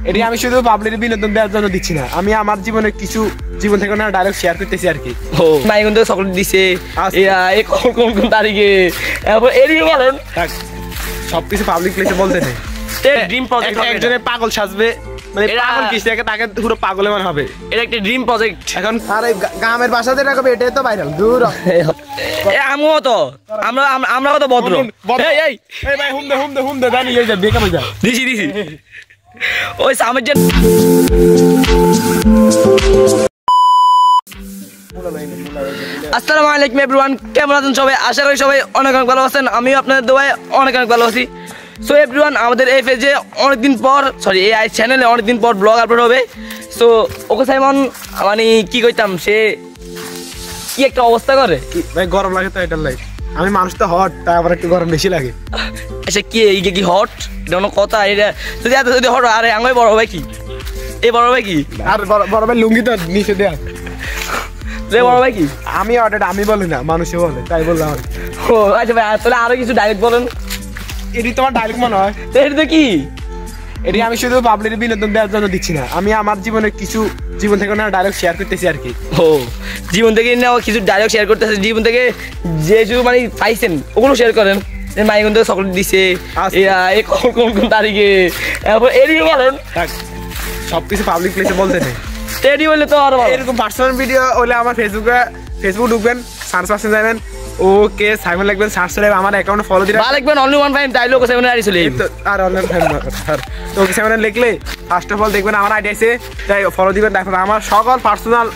এটি আমি শুধু পাবলিকের বিনোদন দেওয়ার জন্য দিচ্ছি না, আমি আমার জীবনের কিছু জীবন থেকে না ডায়লগ শেয়ার করতেছি আর কি। ও মাই কিন্তু চকলেট দিছে এই কোন কোন তারিখে এদিকে বলেন সবকিছু পাবলিক প্লেসে বলতে নেই। ড্রিম প্রজেক্ট একজনের পাগল সাজবে, মানে পাগল কিছু তাকে পুরো পাগলে মনে হবে। এটা একটা ড্রিম প্রজেক্ট। এখন আর গ্রামের বাসাতে রাখবে, এটাই তো ভাইরাল। দূর আমিও তো আমরা কত ভদ্র। এই ভাই হুম দে জানি এই যে বেকার হয়ে যায়। দিছি ওই সামের যে আসসালামু আলাইকুম এভরিওয়ান, কেমন আছেন সবাই? আশা করি সবাই অনেক অনেক ভালো আছেন। আমিও আপনাদের দোয়ায় অনেক অনেক ভালো আছি। সো এভরিওয়ান, আমাদের এই পেজে অনেকদিন পর এই চ্যানেলে অনেকদিন পর ব্লগ আপলোড হবে। সো ওকে সাইমন মানে কি কইতাম, সে কি একটা অবস্থা করে ভাই, গরম লাগে তো এটার লাই। আমি মানুষ তো হট, তাই আবার একটু গরম বেশি লাগে। আচ্ছা কি কি হট কোনো কথা? এটা যদি এত যদি হট, আরে আঙ্গাই বড় ভাই কি এই বড় ভাই কি আর বড় ভাই লুঙ্গি তো নিচে দেয়া বড় ভাই কি? আমি অর্ডার আমি বলি না, মানুষে বলে, তাই বললাম। ও আচ্ছা ভাই, তাহলে আরো কিছু ডাইরেক্ট বলেন। এটি তোমার ডায়লগ মনে হয়? এটা তো কি? এটি আমি শুধু পাবলিকের বিনোদন দেওয়ার জন্য দিচ্ছি না, আমি আমার জীবনের কিছু জীবন থেকে না ডায়লগ শেয়ার করতেছি আর কি। ও জীবন থেকে না কিছু ডায়লগ শেয়ার করতেছে, জীবন থেকে যে কিছু মানে পাইছেন ওগুলো শেয়ার করেন। মাই কিন্তু চকলেট দিছে এই কোন কোন তারিখে এদিকে বলেন সবকিছু পাবলিক প্লেসে বলতে নেই। এডি বললে তো আর এরকম পার্সোনাল ভিডিও হলে আমার ফেসবুক ঢুকবেন, সার্চ বাক্সে যাবেন, ওকে সাইমন লিখবেন, সার্চ করে আমার অ্যাকাউন্টে ফলো দিবেন। লিখবেন only one time dialogue Simon ID চলে আর অনলাইন টাইম তো ওকে সাইমন লিখলে ফার্স্ট অফ অল দেখবেন আমার আইডি আছে, তাই ফলো দিবেন। তারপর আমার সকল পার্সোনাল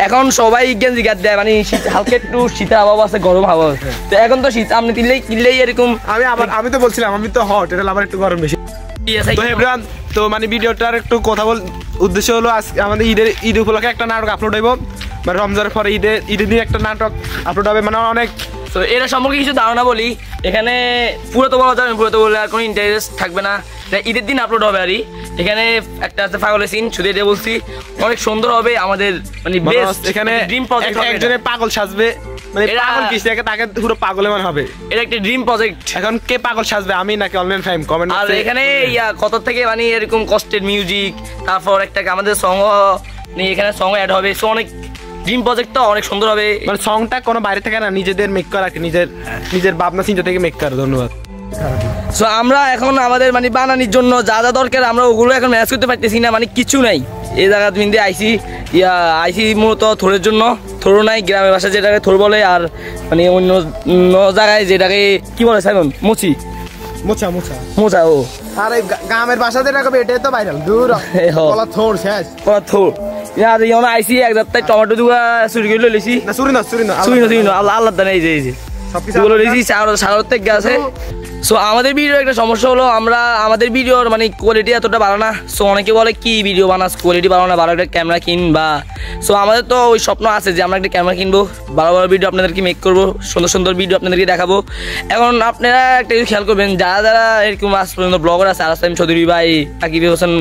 এখন সবাই গেঞ্জি গাদ দেয়, মানে হালকা একটু শীতের আবহাওয়া আছে, গরম হাওয়া। তো এখন তো শীত, আপনি কিনলেই এরকম। আমি তো বলছিলাম আমি তো হট, এটা আবার একটু গরম বেশি। তো মানে ভিডিওটার একটু কথা উদ্দেশ্য হলো আজকে আমাদের ঈদ উপলক্ষে একটা নাটক আপলোড হইব, মানে রমজানের পরে ঈদের দিন একটা নাটক আপলোড হবে, মানে অনেক। তো এটা সম্পর্কে কিছু ধারণা বলি। এখানে পুরো তো বলা যাবে, পুরো তো বললে আর কোনো ইন্টারেস্ট থাকবে না। ঈদের দিন আপলোড হবে। আর এখানে একটা আছে পাগলের সিন, শুধু এটা বলছি, অনেক সুন্দর হবে আমাদের মানে বেস্ট। এখানে ড্রিম প্রজেক্ট, একজনের পাগল সাজবে, মানে পাগল কিছু তাকে পুরো পাগলে মনে হবে। এটা একটা ড্রিম প্রজেক্ট। এখন কে পাগল সাজবে, আমি নাকি অনলাইন ফাইম কমেন্ট? আর এখানে কত থেকে মানে এরকম কষ্টের মিউজিক, তারপর একটা আমাদের সং এখানে সং অ্যাড হবে। সো অনেক ড্রিম প্রজেক্টটা অনেক সুন্দর হবে। মানে সংটা কোনো বাইরে থেকে না, নিজেদের মেক করা, নিজের ভাবনা চিন্তা থেকে মেক করা। ধন্যবাদ। সো আমরা এখন আমাদের মানে বানানির জন্য যা যা দরকার আমরা ওগুলো এখন ম্যানেজ করতে পারতেছি না, মানে কিছু নাই। এই জায়গা তুমি আইসি মূলত থোরের জন্য। থোর নাই গ্রামের ভাষায় যেটাকে থোর বলে, আর মানে অন্য জায়গায় যেটাকে কি বলে সাইমন? মোচা। ও আর গ্রামের ভাষাতে রাখবে, এটাই তো ভাইরাল। দূর থোর শেষ থোর। আইসি এক যাত্রায় টমেটো দুগা চুরি করে লইছি। আল্লাহ জানে এই যে সবগুলো সাগর থেকে আছে। সো আমাদের ভিডিওর একটা সমস্যা হলো, আমাদের ভিডিওর মানে কোয়ালিটি এতটা ভালো না। সো অনেকে বলে কি ভিডিও বানাস, কোয়ালিটি ভালো না, ভালো একটা ক্যামেরা কিনবা। সো আমাদের তো ওই স্বপ্ন আছে যে আমরা একটা ক্যামেরা কিনবো, ভালো ভালো ভিডিও আপনাদেরকে মেক করবো, সুন্দর সুন্দর ভিডিও আপনাদেরকে দেখাবো। এখন আপনারা একটা কিছু খেয়াল করবেন, যারা এরকম আজ পর্যন্ত ব্লগার আছে, আরাসাইম চৌধুরী ভাই, আকিব হোসেন,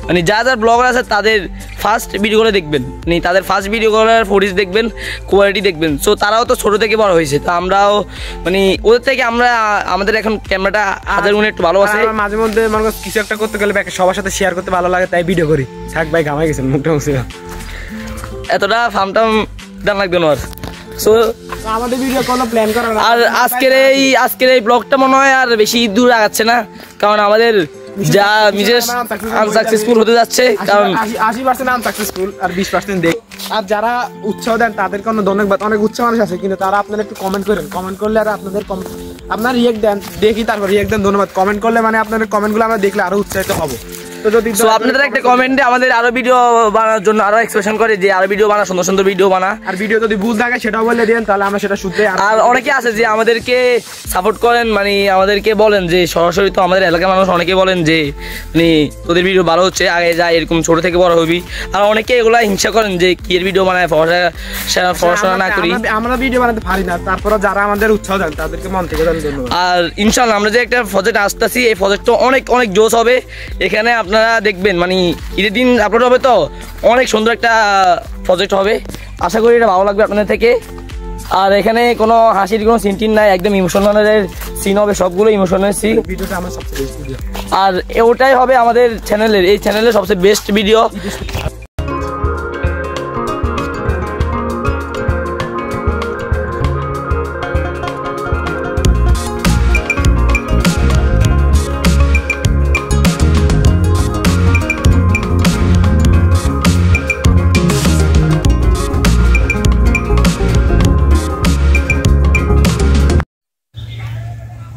মানে যারা ব্লগার আছে তাদের ফার্স্ট ভিডিওগুলো দেখবেন, মানে তাদের ফার্স্ট ভিডিওগুলোর ফুটেজ দেখবেন, কোয়ালিটি দেখবেন। সো তারাও তো ছোটো থেকে বড় হয়েছে, তো আমরাও মানে ওদের থেকে আমাদের এখন ক্যামেরাটা হাজার গুণে একটু ভালো আছে। মাঝে মধ্যে মনে কর কিছু একটা করতে গেলে সবার সাথে শেয়ার করতে ভালো লাগে, তাই ভিডিও করি। থাক ভাই, গামাই গেছেন মুখটা মুছে, এতটা ফার্মটাম দাম লাগবে না। সো আমাদের ভিডিও কোনো প্ল্যান করা না। আর আজকের এই ব্লগটা মনে হয় আর বেশি দূর আগাচ্ছে না, কারণ আমাদের যা নিজের আনসাকসেসফুল হতে যাচ্ছে, কারণ 80% আনসাকসেসফুল আর 20% দেখ। আর যারা উৎসাহ দেন তাদেরকে ধন্যবাদ। অনেক উৎসাহ মানুষ আছে, কিন্তু তারা আপনারা একটু কমেন্ট করেন, কমেন্ট করলে আর আপনার রিয়েক্ট দেন, দেখি তারপর রিয়েক্ট দেন। ধন্যবাদ। কমেন্ট করলে মানে আপনাদের কমেন্টগুলো আমরা দেখলে আরো উৎসাহিত হবো। তো যদি আপনাদের একটা কমেন্টে আমাদের আরো ভিডিও বানানোর জন্য আরো এক্সপ্রেশন করে যে আরো ভিডিও বানা, সুন্দর সুন্দর ভিডিও বানা। আর ভিডিও যদি ভুল থাকে সেটাও বলে দেন, তাহলে আমরা সেটা শুনতে। আর অনেকে আছে যে আমাদেরকে সাপোর্ট করেন, মানে আমাদেরকে বলেন যে সরাসরি, তো আমাদের এলাকার মানুষ অনেকে বলেন যে মানে তোদের ভিডিও ভালো হচ্ছে, আগে যা এরকম ছোট থেকে বড় হবি। আর অনেকে এগুলা হিংসা করেন যে কি এর ভিডিও বানায়, পড়াশোনা না করি। আমরা ভিডিও বানাতে পারি না, তারপরে যারা আমাদের উৎসাহ দেন তাদেরকে মন থেকে ধন্যবাদ। আর ইনশাআল্লাহ আমরা যে একটা প্রজেক্ট আসতেছি, এই প্রজেক্টটা অনেক অনেক জোশ হবে। এখানে আপনারা দেখবেন, মানে ঈদের দিন আপলোড হবে, তো অনেক সুন্দর একটা প্রজেক্ট হবে। আশা করি এটা ভালো লাগবে আপনাদের থেকে। আর এখানে কোনো হাসির কোনো সিন টিন নাই, একদম ইমোশনাল সিন হবে, সবগুলো ইমোশনাল সিন। ভিডিওটা আমার সবচেয়ে আর ওটাই হবে আমাদের চ্যানেলের, এই চ্যানেলের সবচেয়ে বেস্ট ভিডিও।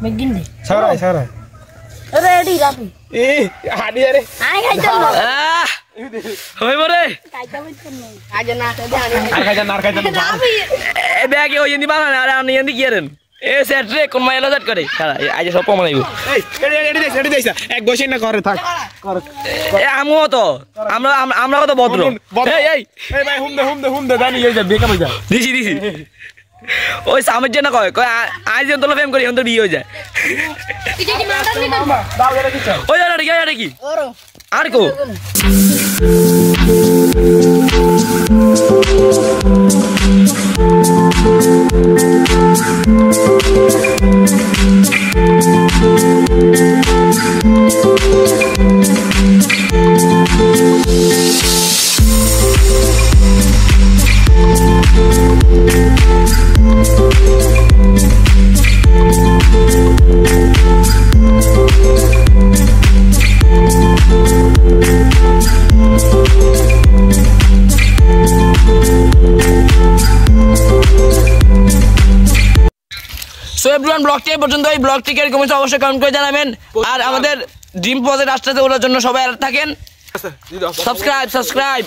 Begini. সারাই Ready rapi. হাডি আরে Ai kaitan lo. হই মরে Kaitan itu nih. Aja nah tadi ani. আর খাইতে Rapi. এ ব্যাগে ওই এন্দি বানা আরে আমি এন্দি কি আরেন এ সেট রে কোন মাইলা সেট করে খালা আজ সব কম নাইবো এই এডি দেখ এক বসে না করে থাক কর এ আমও তো আমরা কত ভদ্র এই ভাই হুম দে জানি এই যা বেকা মজা দিছি ওই সামনে যে না কয় আজ যেন তোলা ফেম করি এখন তো বিয়ে হয়ে যায় Kita di mana nih kan? দাও এটা কি চাও ওই আর কি Orang. আর কো সো এভরিওয়ান ব্লগটি এই পর্যন্ত। এই ব্লগটিকে কমেন্ট অবশ্যই কমেন্ট করে জানাবেন। আর আমাদের ড্রিম প্রজেক্ট আসতে ওটার জন্য সবাই থাকেন। সাবস্ক্রাইব